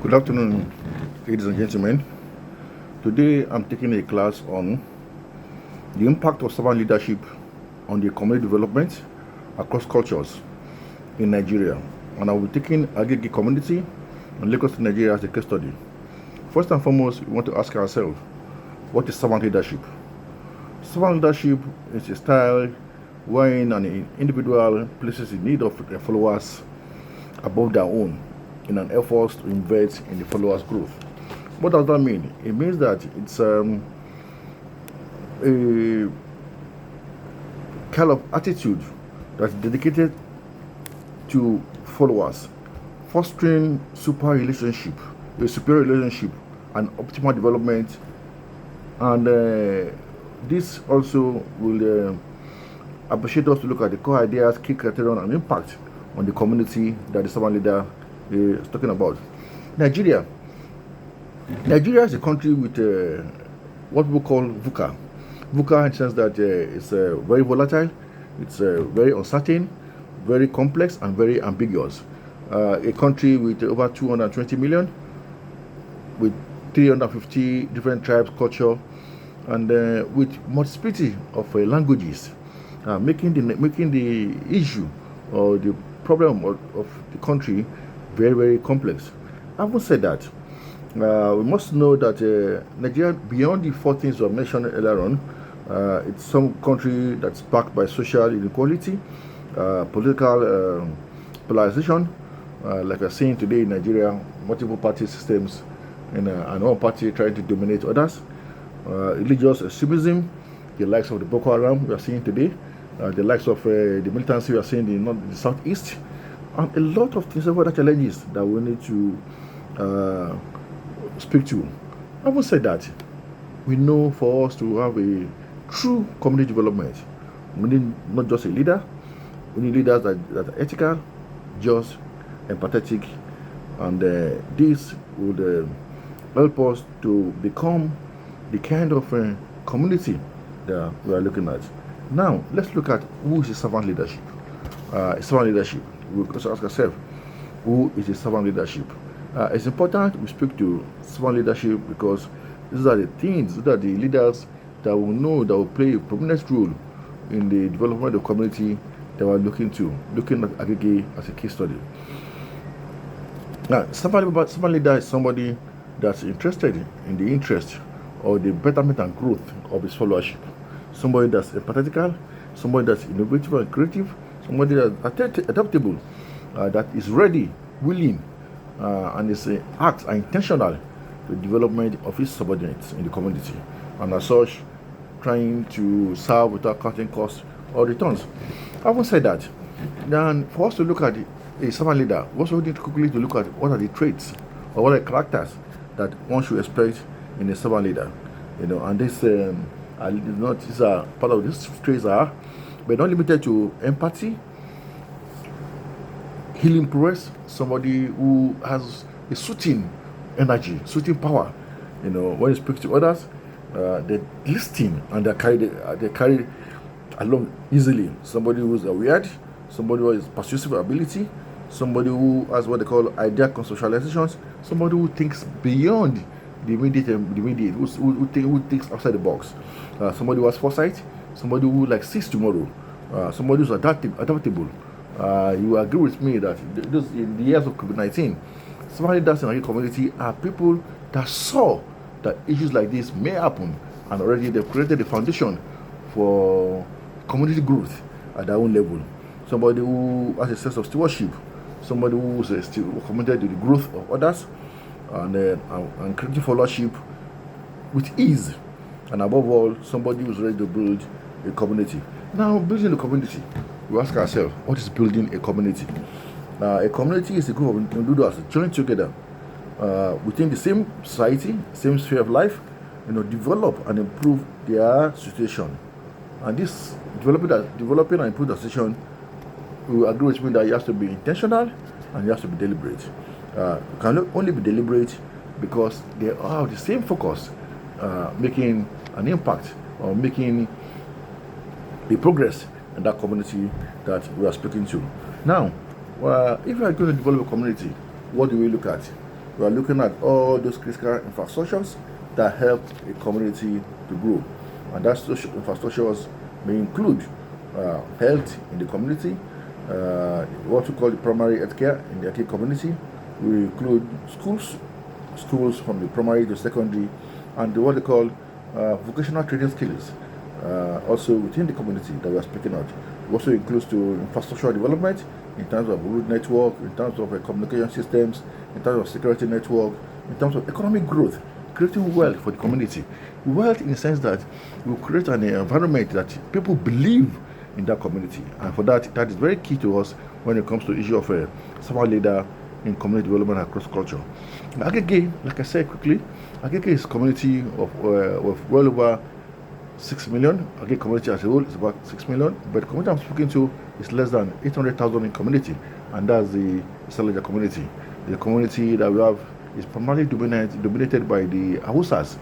Good afternoon, ladies and gentlemen. Today I'm taking a class on the impact of servant leadership on the community development across cultures in Nigeria. And I will be taking Agege Community and Lagos, Nigeria as a case study. First and foremost, we want to ask ourselves, what is servant leadership? Servant leadership is a style wherein an individual places the need of their followers above their own in an effort to invest in the followers' growth. What does that mean? It means that it's a kind of attitude that's dedicated to followers, fostering a superior relationship, and optimal development. And this also will appreciate us to look at the core ideas, key criteria, and impact on the community that the servant leader is talking about. Nigeria is a country with what we call VUCA. VUCA in the sense that it's very volatile, it's very uncertain, very complex, and very ambiguous. A country with over 220 million, with 350 different tribes, culture, and with multiplicity of languages, making the issue or the problem of the country very, very complex. Having said that, we must know that Nigeria, beyond the four things we mentioned earlier on, it's some country that's backed by social inequality, political polarization, like we're seeing today in Nigeria, multiple party systems, and one party trying to dominate others, religious extremism, the likes of the Boko Haram we are seeing today, the likes of the militancy we are seeing in the southeast, and a lot of things, several other challenges that we need to speak to. Having said that, we know for us to have a true community development, we need not just a leader, we need leaders that are ethical, just, empathetic, and this would help us to become the kind of community that we are looking at. Now, let's look at who is a servant leadership. Servant leadership. We also ask ourselves, who is a servant leadership? It's important we speak to servant leadership because these are the things, these are the leaders that will know, that will play a prominent role in the development of the community that we're looking at Agege as a case study. Now, servant leader is somebody that's interested in the interest or the betterment and growth of his followership. Somebody that's empathetical, somebody that's innovative and creative, somebody that's adaptable, that is ready, willing, and is acts are intentional to the development of his subordinates in the community, and as such, trying to serve without cutting costs or returns. Having said that, then for us to look at a servant leader, we also need quickly to look at what are the traits or what are the characters that one should expect in a servant leader. And this these are part of these traits are, but not limited to empathy, healing prowess, somebody who has a soothing energy, soothing power. When you speak to others, they listen and they carry along easily. Somebody who is weird, somebody who has persuasive ability, somebody who has what they call idea conceptualizations, somebody who thinks beyond the immediate, who thinks outside the box, somebody who has foresight, somebody who sees tomorrow, somebody who's adaptable. You agree with me that in the years of COVID-19, servant leaders in our community are people that saw that issues like this may happen, and already they've created a foundation for community growth at their own level. Somebody who has a sense of stewardship, somebody who is still committed to the growth of others, and creating followership with ease, and above all, somebody who's ready to build a community. Now, building a community, we ask ourselves, what is building a community? A community is a group of individuals joined together within the same society, same sphere of life, develop and improve their situation. And this developing and improving the situation, we agree with me that it has to be intentional and it has to be deliberate. It can only be deliberate because they all have the same focus, making an impact or making the progress in that community that we are speaking to. Now, if we are going to develop a community, what do we look at? we are looking at all those critical infrastructures that help a community to grow. And that social infrastructures may include health in the community, what we call the primary health care in the Agege community. We include schools from the primary to secondary, and what they call vocational training skills also within the community that we are speaking of. It also includes to infrastructure development in terms of road network, in terms of communication systems, in terms of security network, in terms of economic growth, creating wealth for the community. Wealth in the sense that we create an environment that people believe in that community, and for that is very key to us when it comes to the issue of a servant leader in community development across culture. Agege, like I said quickly, Agege is a community of well over 6 million. Agege community as a whole is about 6 million, but the community I'm speaking to is less than 800,000 in community, and that's the Serval Leader community. The community that we have is primarily dominated by the Hausas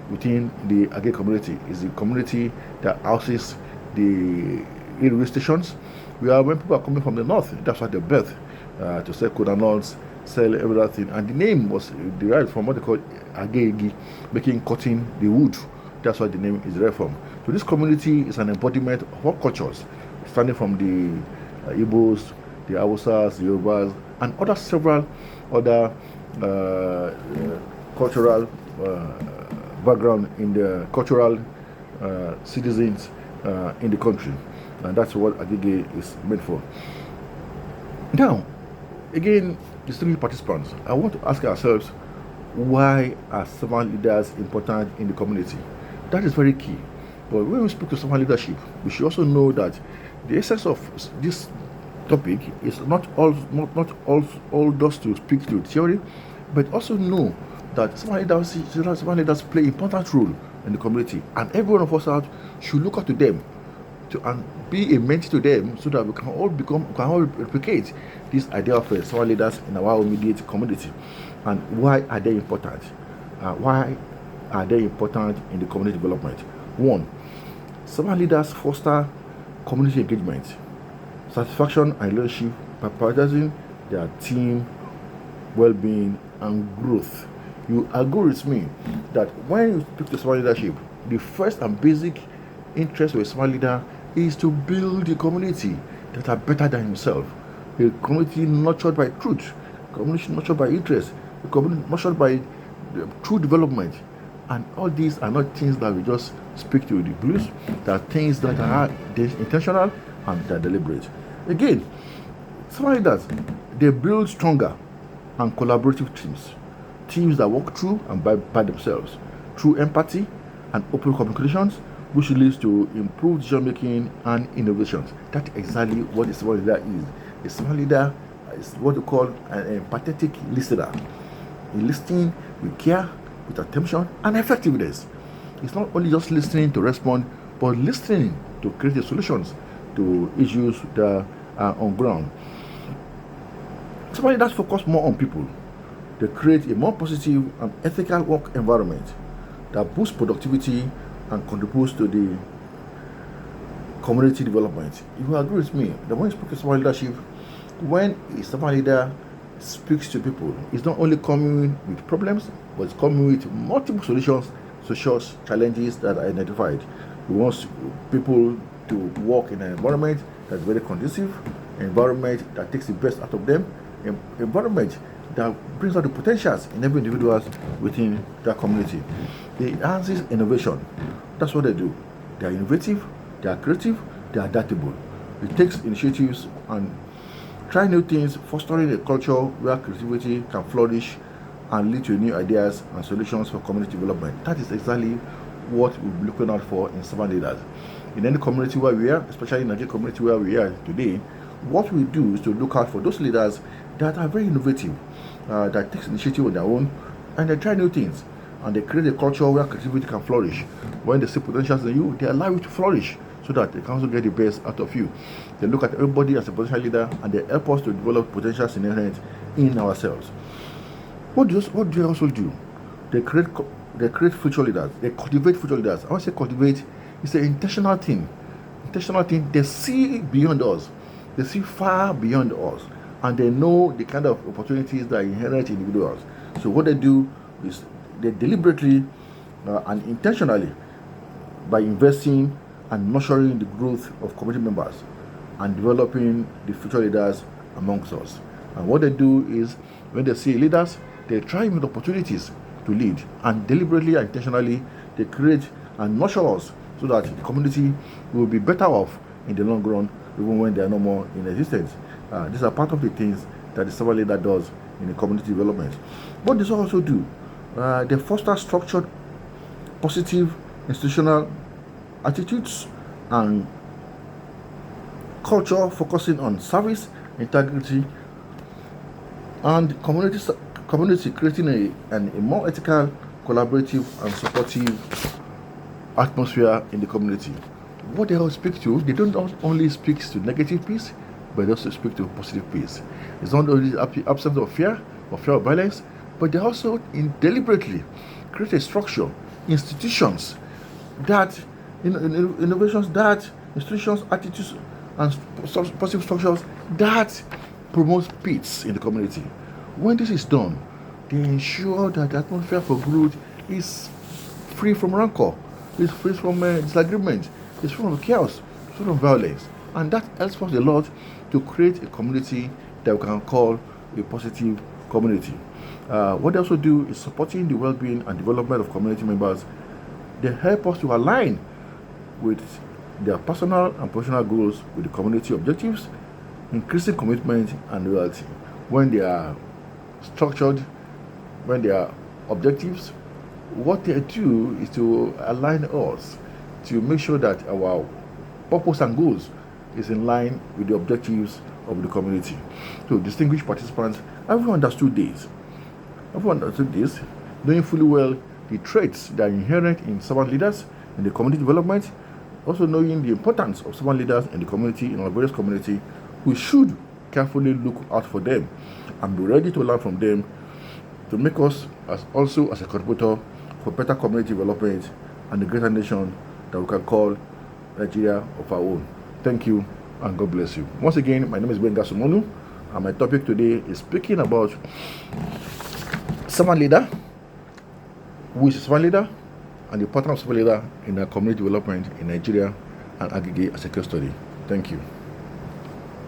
within the Agege community. Is the community that houses the railway stations. When people are coming from the north, that's why they birth to sell cola nuts, sell everything, and the name was derived from what they call Agege, making cutting the wood. That's why the name is derived from. So this community is an embodiment of all cultures, starting from the Igbos, the Hausas, the Yorubas, and several other cultural background in the cultural citizens in the country, and that's what Agege is meant for. Now, again, distinguished participants, I want to ask ourselves, why are servant leaders important in the community? That is very key. But when we speak to servant leadership, we should also know that the essence of this topic is not all just to speak to theory, but also know that servant leaders play an important role in the community, and every one of us out should look up to them and be a mentor to them, so that we can all replicate this idea of servant leaders in our immediate community. And why are they important? Why are they important in the community development? One, servant leaders foster community engagement, satisfaction, and leadership by prioritizing their team well-being and growth. You agree with me that when you speak to servant leadership, the first and basic interest of a servant leader is to build a community that are better than himself, a community nurtured by truth, a community nurtured by interest, a community nurtured by true development. And all these are not things that we just speak to the blues. They are things that are intentional and they're deliberate. Again, servant leaders, they build stronger and collaborative teams that work through and by themselves, through empathy and open communications, which leads to improved decision making and innovations. That's exactly what a servant leader is. A servant leader is what we call an empathetic listener. He listens with care, with attention and effectiveness. It's not only just listening to respond, but listening to create solutions to issues that are on ground. Servant leaders focus more on people. They create a more positive and ethical work environment that boosts productivity and contributes to the community development. If you agree with me, that when you speak to servant leadership, when a servant leader speaks to people, it's not only coming with problems, but it's coming with multiple solutions to such challenges that are identified. We want people to work in an environment that's very conducive, an environment that takes the best out of them, an environment that brings out the potentials in every individual within that community. It enhances innovation. That's what they do. They are innovative, they are creative, they are adaptable. It takes initiatives and try new things, fostering a culture where creativity can flourish and lead to new ideas and solutions for community development. That is exactly what we'll be looking out for in servant leaders. In any community where we are, especially in the Agege community where we are today, what we do is to look out for those leaders that are very innovative, that takes initiative on their own, and they try new things, and they create a culture where creativity can flourish. When they see potentials in you, they allow you to flourish, so that they can also get the best out of you. They look at everybody as a potential leader, and they help us to develop potentials inherent in ourselves. What do they also do? They create future leaders. They cultivate future leaders. I want to say cultivate. It's an intentional thing. They see beyond us. They see far beyond us, and they know the kind of opportunities that are inherent in individuals. So what they do is they deliberately and intentionally, by investing and nurturing the growth of community members and developing the future leaders amongst us. And what they do is, when they see leaders, they try with opportunities to lead, and deliberately and intentionally they create and nurture us so that the community will be better off in the long run, even when they are no more in existence. These are part of the things that the Serval Leader does in the community development. What they also do, they foster structured, positive institutional attitudes and culture focusing on service, integrity, and community creating a more ethical, collaborative, and supportive atmosphere in the community. What they all speak to, they don't only speak to negative peace, but they also speak to positive peace. It's not only the absence of fear of violence, but they also deliberately create a structure, institutions that, innovations that, institutions, attitudes, and positive structures that promote peace in the community. When this is done, they ensure that the atmosphere for growth is free from rancor, is free from disagreement, is free from chaos, free from violence. And that helps us a lot to create a community that we can call a positive community. What they also do is supporting the well-being and development of community members. They help us to align with their personal and professional goals with the community objectives, increasing commitment and loyalty. When they are structured, when they are objectives, what they do is to align us to make sure that our purpose and goals is in line with the objectives of the community. So, distinguished participants, everyone understood this. Everyone understood this, knowing fully well the traits that are inherent in servant leaders in the community development, also knowing the importance of servant leaders in the community, in our various community. We should carefully look out for them and be ready to learn from them to make us as a contributor for better community development and the greater nation that we can call Nigeria of our own. Thank you and God bless you. Once again, my name is Benga Sumonu, and my topic today is speaking about servant leader, who is a servant leader, and the importance of servant leader in our community development in Nigeria and Agege as a case study. Thank you.